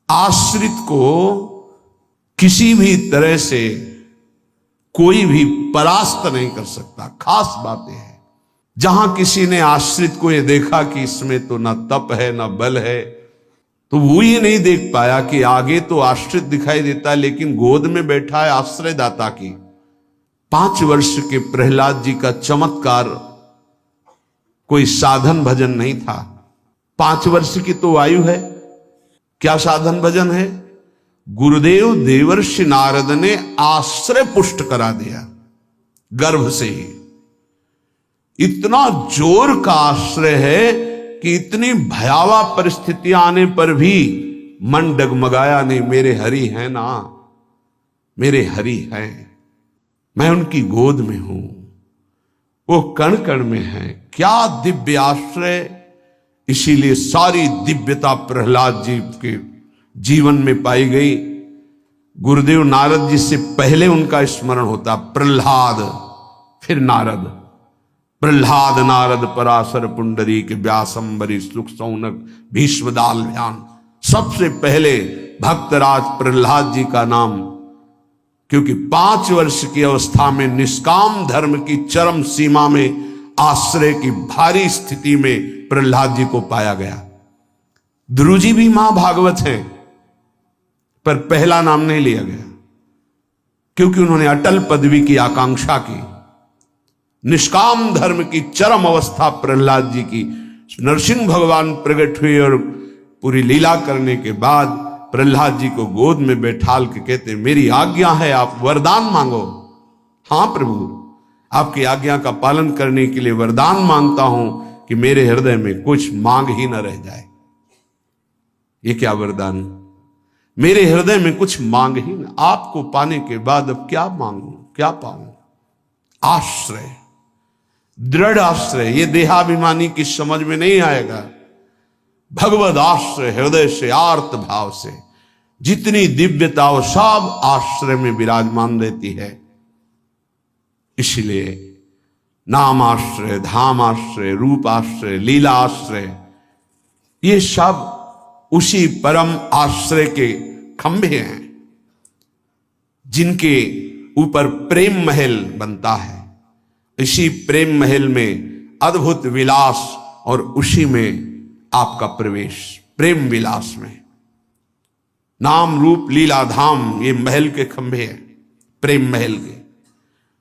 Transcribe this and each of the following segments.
आश्रित को किसी भी तरह से कोई भी परास्त नहीं कर सकता। खास बातें हैं। जहां किसी ने आश्रित को ये देखा कि इसमें तो ना तप है ना बल है, तो वो ये नहीं देख पाया कि आगे तो आश्रित दिखाई देता है लेकिन गोद में बैठा है आश्रयदाता की। 5 वर्ष के प्रहलाद जी का चमत्कार कोई साधन भजन नहीं था। 5 वर्ष की तो आयु है, क्या साधन भजन है? गुरुदेव देवर्षि नारद ने आश्रय पुष्ट करा दिया गर्भ से ही। इतना जोर का आश्रय है कि इतनी भयावह परिस्थितियां आने पर भी मन डगमगाया नहीं। मेरे हरि हैं ना, मेरे हरि हैं, मैं उनकी गोद में हूं, वो कण कण में है। क्या दिव्य आश्रय! इसीलिए सारी दिव्यता प्रहलाद जी के जीवन में पाई गई। गुरुदेव नारद जी से पहले उनका स्मरण होता प्रहलाद, फिर नारद। प्रहलाद नारद पराशर पुंडरीक व्यासंबरी सुख सौनक भीष्मदाल ध्यान। सबसे पहले भक्तराज प्रहलाद जी का नाम, क्योंकि 5 वर्ष की अवस्था में निष्काम धर्म की चरम सीमा में आश्रय की भारी स्थिति में प्रहलाद जी को पाया गया। ध्रुव जी भी महाभागवत हैं, पर पहला नाम नहीं लिया गया क्योंकि उन्होंने अटल पदवी की आकांक्षा की। निष्काम धर्म की चरम अवस्था प्रहलाद जी की। नरसिंह भगवान प्रकट हुए और पूरी लीला करने के बाद प्रहलाद जी को गोद में बैठाल के कहते, मेरी आज्ञा है, आप वरदान मांगो। हां प्रभु, आपकी आज्ञा का पालन करने के लिए वरदान मांगता हूं कि मेरे हृदय में कुछ मांग ही न रह जाए। ये क्या वरदान? मेरे हृदय में कुछ मांग ही न, आपको पाने के बाद अब क्या मांगू, क्या पाऊं? आश्रय, दृढ़ आश्रय। ये देहाभिमानी की समझ में नहीं आएगा। भगवद आश्रय, हृदय से आर्त भाव से जितनी दिव्यता वो सब आश्रय में विराजमान रहती है। इसलिए नाम आश्रय, धाम आश्रय, रूप आश्रय, लीला आश्रय, ये सब उसी परम आश्रय के खंभे हैं जिनके ऊपर प्रेम महल बनता है। इसी प्रेम महल में अद्भुत विलास और उसी में आपका प्रवेश, प्रेम विलास में। नाम रूप लीला धाम ये महल के खंभे हैं, प्रेम महल के।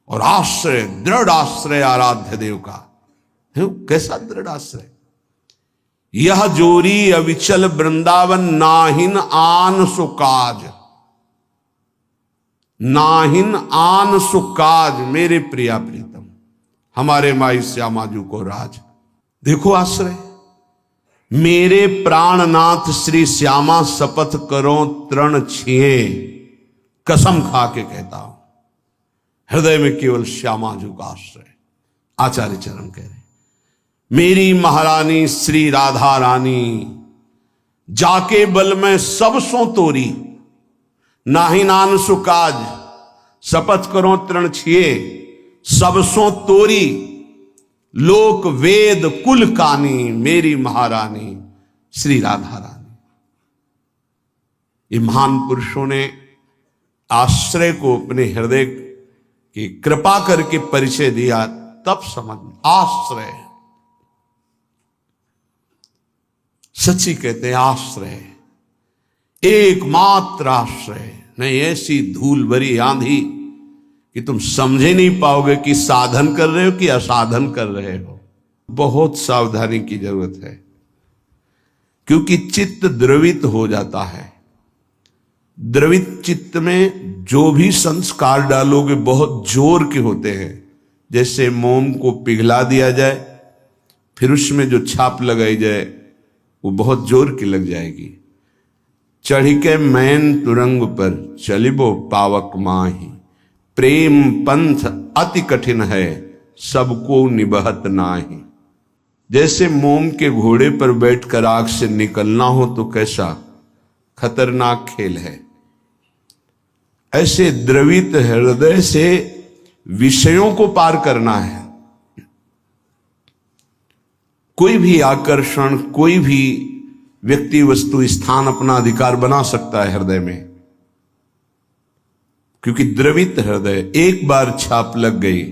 और आश्रय, दृढ़ आश्रय आराध्य देव का है। कैसा दृढ़ आश्रय? यह जोरी अविचल वृंदावन, नाहिन आन सुकाज, नाहिन आन सुकाज। मेरे प्रिया प्रीतम, हमारे माई श्यामाजू को राज। देखो आश्रय, मेरे प्राणनाथ श्री श्यामा शपथ करो तृण छिए, कसम खा के कहता हूं, हृदय में केवल श्यामाजू का आश्रय। आचार्य चरण कह रहे, मेरी महारानी श्री राधा रानी, जाके बल में सब सो तोरी, नाही नान सुकाज, शपथ करो तृण छिए, सब सो तोरी, लोक वेद कुल कानी, मेरी महारानी श्री राधा रानी। ये महान पुरुषों ने आश्रय को अपने हृदय की कृपा करके परिचय दिया, तब समझ में। आश्रय सच्ची कहते हैं, आश्रय एकमात्र आश्रय। नहीं ऐसी धूल भरी आंधी कि तुम समझे नहीं पाओगे कि साधन कर रहे हो कि असाधन कर रहे हो। बहुत सावधानी की जरूरत है, क्योंकि चित्त द्रवित हो जाता है। द्रवित चित्त में जो भी संस्कार डालोगे बहुत जोर के होते हैं। जैसे मोम को पिघला दिया जाए, फिर उसमें जो छाप लगाई जाए वो बहुत जोर की लग जाएगी। चढ़ के मैन तुरंग पर चलिबो पावक माही, प्रेम पंथ अति कठिन है, सबको निबहत नाही। जैसे मोम के घोड़े पर बैठकर आग से निकलना हो तो कैसा खतरनाक खेल है, ऐसे द्रवित हृदय से विषयों को पार करना है। कोई भी आकर्षण, कोई भी व्यक्ति वस्तु स्थान अपना अधिकार बना सकता है हृदय में, क्योंकि द्रवित हृदय एक बार छाप लग गई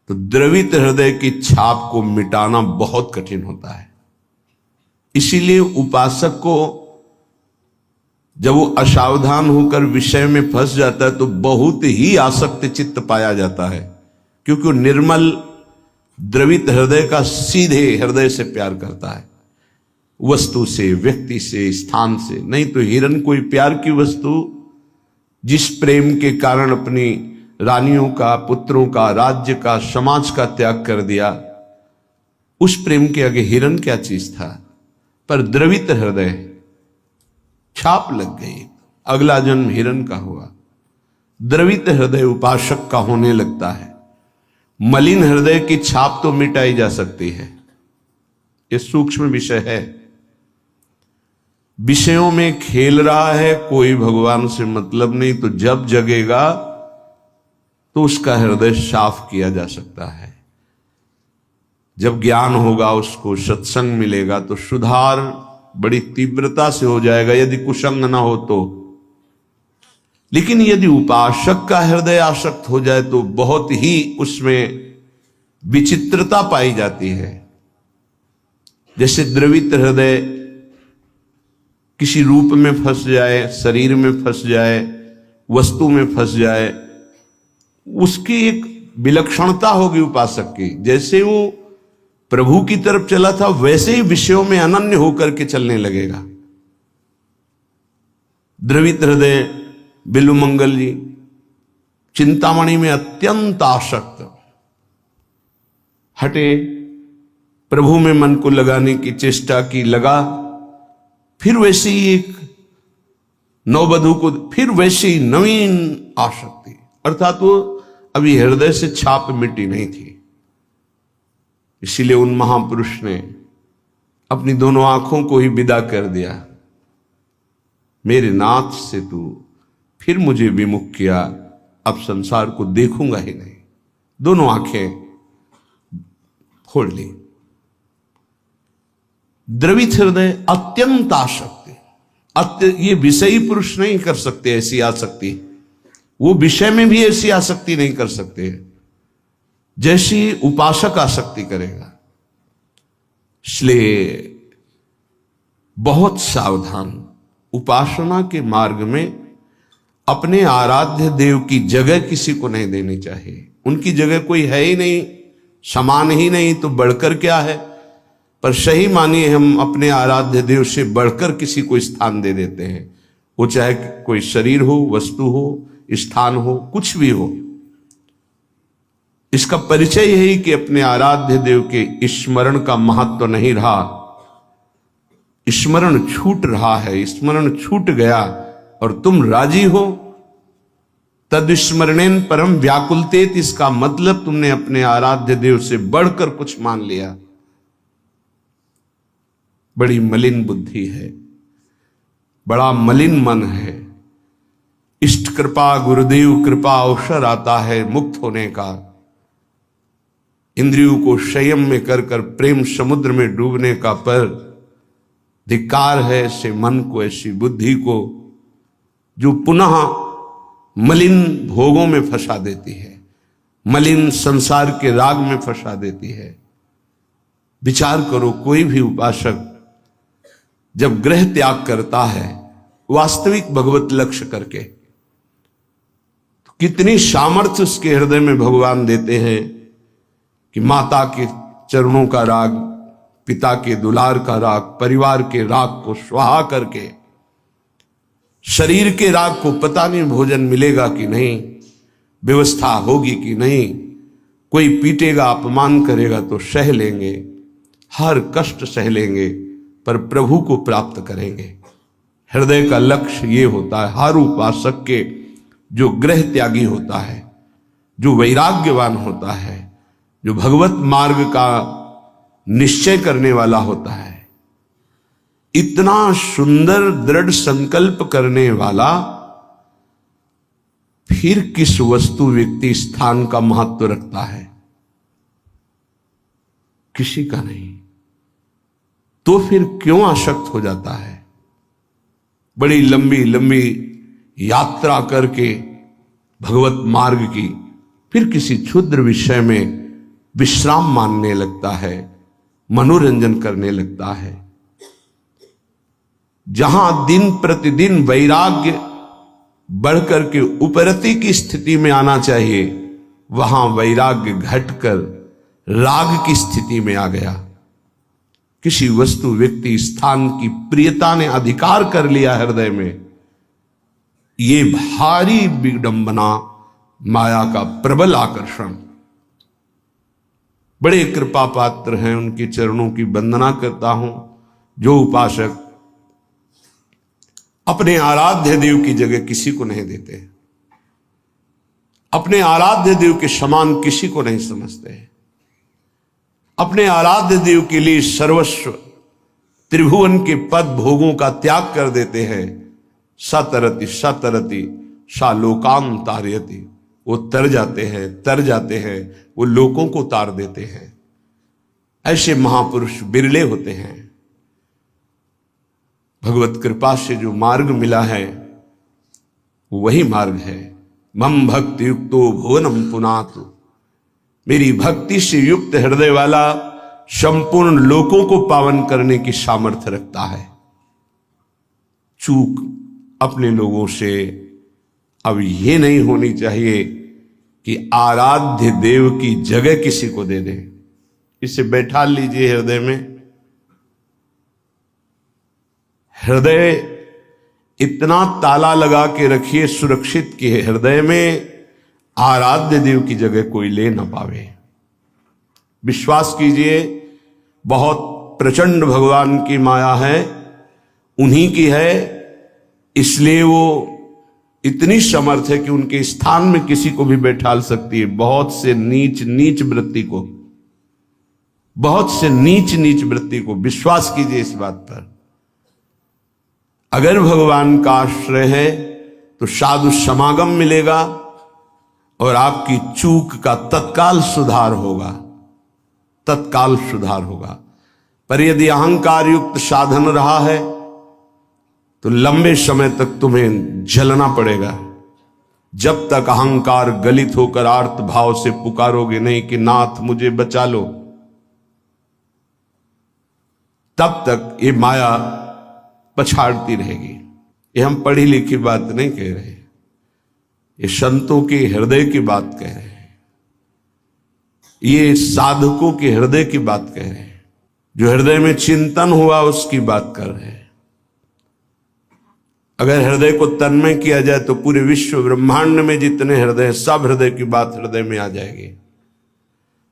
तो द्रवित हृदय की छाप को मिटाना बहुत कठिन होता है। इसीलिए उपासक को जब वो असावधान होकर विषय में फंस जाता है तो बहुत ही आसक्त चित्त पाया जाता है, क्योंकि वो निर्मल द्रवित हृदय का सीधे हृदय से प्यार करता है, वस्तु से, व्यक्ति से, स्थान से नहीं। तो हिरण कोई प्यार की वस्तु जिस प्रेम के कारण अपनी रानियों का, पुत्रों का, राज्य का, समाज का त्याग कर दिया, उस प्रेम के आगे हिरण क्या चीज था। पर द्रवित हृदय छाप लग गई, अगला जन्म हिरण का हुआ। द्रवित हृदय उपासक का होने लगता है। मलिन हृदय की छाप तो मिटाई जा सकती है, यह सूक्ष्म विषय है। विषयों में खेल रहा है, कोई भगवान से मतलब नहीं, तो जब जगेगा तो उसका हृदय साफ किया जा सकता है। जब ज्ञान होगा, उसको सत्संग मिलेगा तो सुधार बड़ी तीव्रता से हो जाएगा, यदि कुसंग ना हो तो। लेकिन यदि उपासक का हृदय आसक्त हो जाए तो बहुत ही उसमें विचित्रता पाई जाती है। जैसे द्रवित हृदय किसी रूप में फंस जाए, शरीर में फंस जाए, वस्तु में फंस जाए, उसकी एक विलक्षणता होगी उपासक की। जैसे वो प्रभु की तरफ चला था वैसे ही विषयों में अनन्य होकर के चलने लगेगा। द्रवित हृदय बिल्वमंगल जी चिंतामणि में अत्यंत आसक्त, हटे, प्रभु में मन को लगाने की चेष्टा की, लगा, फिर वैसे ही एक नववधू को, फिर वैसे ही नवीन आसक्ति, अर्थात वो अभी हृदय से छाप मिटी नहीं थी। इसीलिए उन महापुरुष ने अपनी दोनों आंखों को ही विदा कर दिया। मेरे नाथ से तू फिर मुझे विमुख किया, अब संसार को देखूंगा ही नहीं। दोनों आंखें फोड़ ली। द्रवित हृदय अत्यंत आसक्ति, ये विषयी पुरुष नहीं कर सकते ऐसी आसक्ति, वो विषय में भी ऐसी आसक्ति नहीं कर सकते जैसी उपासक आसक्ति करेगा। इसलिए बहुत सावधान, उपासना के मार्ग में अपने आराध्य देव की जगह किसी को नहीं देनी चाहिए। उनकी जगह कोई है ही नहीं, समान ही नहीं, तो बढ़कर क्या है। पर सही मानिए हम अपने आराध्य देव से बढ़कर किसी को स्थान दे देते हैं, वो चाहे कोई शरीर हो, वस्तु हो, स्थान हो, कुछ भी हो। इसका परिचय यही कि अपने आराध्य देव के स्मरण का महत्व नहीं रहा, स्मरण छूट रहा है, स्मरण छूट गया और तुम राजी हो। तद स्मरणेन परम व्याकुलतेत, इसका मतलब तुमने अपने आराध्य देव से बढ़कर कुछ मान लिया। बड़ी मलिन बुद्धि है, बड़ा मलिन मन है। इष्ट कृपा, गुरुदेव कृपा अवसर आता है मुक्त होने का, इंद्रियों को संयम में कर कर प्रेम समुद्र में डूबने का। पर धिक्कार है ऐसे मन को, ऐसी बुद्धि को जो पुनः मलिन भोगों में फंसा देती है, मलिन संसार के राग में फंसा देती है। विचार करो, कोई भी उपासक जब ग्रह त्याग करता है वास्तविक भगवत लक्ष्य करके, तो कितनी सामर्थ्य उसके हृदय में भगवान देते हैं कि माता के चरणों का राग, पिता के दुलार का राग, परिवार के राग को स्वाहा करके, शरीर के राग को पता नहीं भोजन मिलेगा कि नहीं, व्यवस्था होगी कि नहीं, कोई पीटेगा, अपमान करेगा तो सह लेंगे, हर कष्ट सह लेंगे, पर प्रभु को प्राप्त करेंगे। हृदय का लक्ष्य ये होता है हर उपासक के, जो ग्रह त्यागी होता है, जो वैराग्यवान होता है, जो भगवत मार्ग का निश्चय करने वाला होता है, इतना सुंदर दृढ़ संकल्प करने वाला, फिर किस वस्तु, व्यक्ति, स्थान का महत्व रखता है? किसी का नहीं। तो फिर क्यों आसक्त हो जाता है? बड़ी लंबी लंबी यात्रा करके भगवत मार्ग की, फिर किसी क्षुद्र विषय में विश्राम मानने लगता है, मनोरंजन करने लगता है। जहां दिन प्रतिदिन वैराग्य बढ़कर के उपरति की स्थिति में आना चाहिए, वहां वैराग्य घटकर राग की स्थिति में आ गया। किसी वस्तु, व्यक्ति, स्थान की प्रियता ने अधिकार कर लिया हृदय में। ये भारी विडंबना, माया का प्रबल आकर्षण। बड़े कृपा पात्र हैं, उनके चरणों की वंदना करता हूं जो उपासक अपने आराध्य देव की जगह किसी को नहीं देते, अपने आराध्य देव के समान किसी को नहीं समझते, अपने आराध्य देव के लिए सर्वस्व त्रिभुवन के पद भोगों का त्याग कर देते हैं। सतरति सतरति सा लोकान तारयति, वो तर जाते हैं, वो लोगों को तार देते हैं। ऐसे महापुरुष बिरले होते हैं। भगवत कृपा से जो मार्ग मिला है वही मार्ग है। मम भक्ति युक्तो भुवनम पुनातु, मेरी भक्ति से युक्त हृदय वाला संपूर्ण लोकों को पावन करने की सामर्थ्य रखता है। चूक अपने लोगों से अब ये नहीं होनी चाहिए कि आराध्य देव की जगह किसी को दे दें। इसे बैठा लीजिए हृदय में। हृदय इतना ताला लगा के रखिए सुरक्षित कि हृदय में आराध्य देव की जगह कोई ले ना पावे। विश्वास कीजिए, बहुत प्रचंड भगवान की माया है, उन्हीं की है, इसलिए वो इतनी समर्थ है कि उनके स्थान में किसी को भी बैठाल सकती है। बहुत से नीच नीच वृत्ति को, बहुत से नीच नीच वृत्ति को, विश्वास कीजिए इस बात पर। अगर भगवान का आश्रय है तो साधु समागम मिलेगा और आपकी चूक का तत्काल सुधार होगा, तत्काल सुधार होगा। पर यदि अहंकार युक्त साधन रहा है तो लंबे समय तक तुम्हें जलना पड़ेगा। जब तक अहंकार गलित होकर आर्त भाव से पुकारोगे नहीं कि नाथ मुझे बचा लो, तब तक ये माया पछाड़ती रहेगी। ये हम पढ़ी लिखी बात नहीं कह रहे, ये संतों के हृदय की बात कह रहे हैं, ये साधकों के हृदय की बात कह रहे हैं, जो हृदय में चिंतन हुआ उसकी बात कर रहे हैं। अगर हृदय को तन्मय किया जाए तो पूरे विश्व ब्रह्मांड में जितने हृदय, सब हृदय की बात हृदय में आ जाएगी।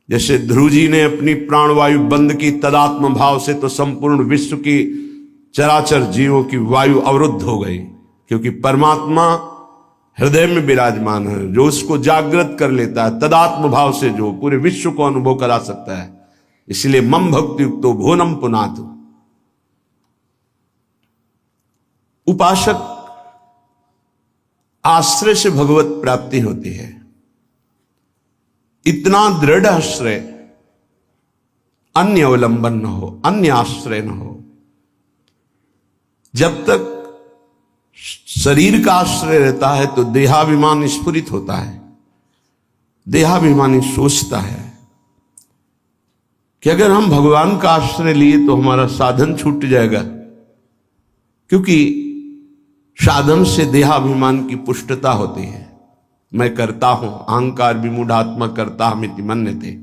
जैसे ध्रुव जी ने अपनी प्राणवायु बंद की तदात्म भाव से, तो संपूर्ण विश्व की चराचर जीवों की वायु अवरुद्ध हो गई, क्योंकि परमात्मा हृदय में विराजमान है। जो उसको जागृत कर लेता है तदात्म भाव से, जो पूरे विश्व को अनुभव करा सकता है। इसलिए मम भक्ति युक्तो भुवनम पुनातु। उपासक आश्रय से भगवत प्राप्ति होती है। इतना दृढ़ आश्रय, अन्य अवलंबन न हो, अन्य आश्रय न हो। जब तक शरीर का आश्रय रहता है तो देहाभिमान स्फुरित होता है। देहाभिमानी सोचता है कि अगर हम भगवान का आश्रय लिए तो हमारा साधन छूट जाएगा, क्योंकि साधन से देहाभिमान की पुष्टता होती है। मैं करता हूं, अहंकार विमूढ़ात्मा करता हमिति मन्यते।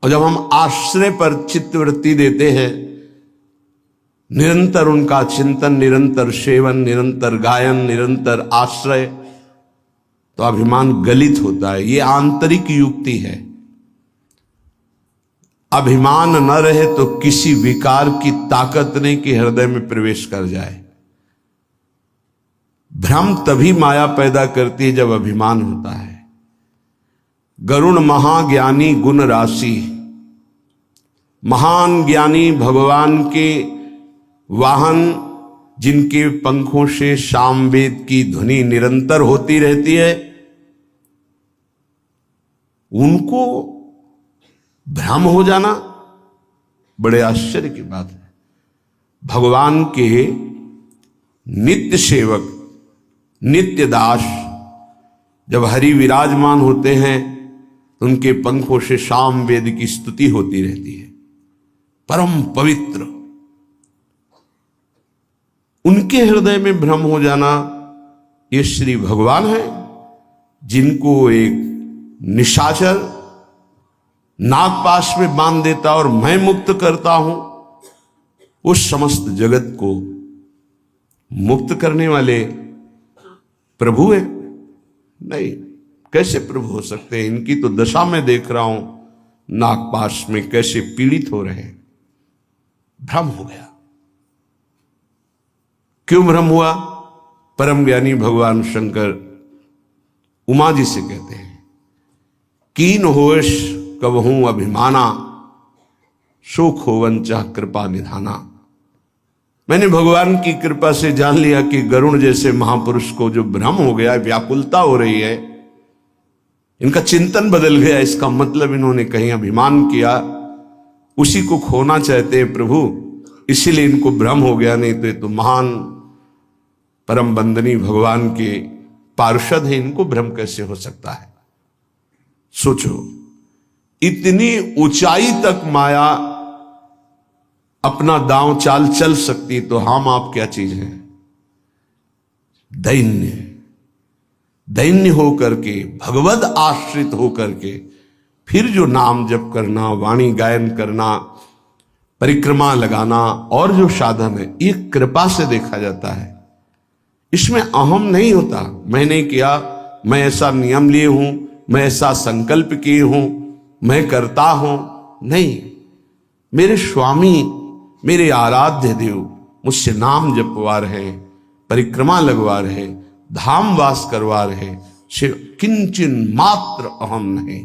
और जब हम आश्रय पर चित्तवृत्ति देते हैं, निरंतर उनका चिंतन, निरंतर सेवन, निरंतर गायन, निरंतर आश्रय, तो अभिमान गलित होता है। ये आंतरिक युक्ति है। अभिमान न रहे तो किसी विकार की ताकत नहीं कि हृदय में प्रवेश कर जाए। भ्रम तभी माया पैदा करती है जब अभिमान होता है। गरुण महाज्ञानी गुण राशि, महान ज्ञानी भगवान के वाहन, जिनके पंखों से सामवेद की ध्वनि निरंतर होती रहती है, उनको भ्रम हो जाना, बड़े आश्चर्य की बात है। भगवान के नित्य सेवक, नित्य दास जब हरि विराजमान होते हैं तो उनके पंखों से साम वेद की स्तुति होती रहती है। परम पवित्र, उनके हृदय में भ्रम हो जाना, ये श्री भगवान है जिनको एक निशाचर नागपाश में बांध देता और मैं मुक्त करता हूं, उस समस्त जगत को मुक्त करने वाले प्रभु है? नहीं, कैसे प्रभु हो सकते हैं? इनकी तो दशा में देख रहा हूं, नागपाश में कैसे पीड़ित हो रहे हैं। भ्रम हो गया। क्यों भ्रम हुआ? परम ज्ञानी भगवान शंकर उमा जी से कहते हैं, कीन होश कबहूं अभिमाना, सुख होवन चाह कृपा निधाना। मैंने भगवान की कृपा से जान लिया कि गरुड़ जैसे महापुरुष को जो भ्रम हो गया, व्याकुलता हो रही है, इनका चिंतन बदल गया, इसका मतलब इन्होंने कहीं अभिमान किया, उसी को खोना चाहते हैं प्रभु, इसीलिए इनको भ्रम हो गया। नहीं तो ये तो महान परम बंदनी भगवान के पार्षद है, इनको भ्रम कैसे हो सकता है? सोचो, इतनी ऊंचाई तक माया अपना दांव चाल चल सकती, तो हम आप क्या चीज हैं? दैन्य, दैन्य होकर के, भगवद आश्रित होकर के फिर जो नाम जप करना, वाणी गायन करना, परिक्रमा लगाना और जो साधन है, ये कृपा से देखा जाता है। इसमें अहम नहीं होता, मैंने किया, मैं ऐसा नियम लिए हूं, मैं ऐसा संकल्प किए हूं, मैं करता हूं। नहीं, मेरे स्वामी, मेरे आराध्य देव मुझसे नाम जपवा रहे, परिक्रमा लगवा रहे, धाम वास करवा रहे, किंचन मात्र अहम नहीं।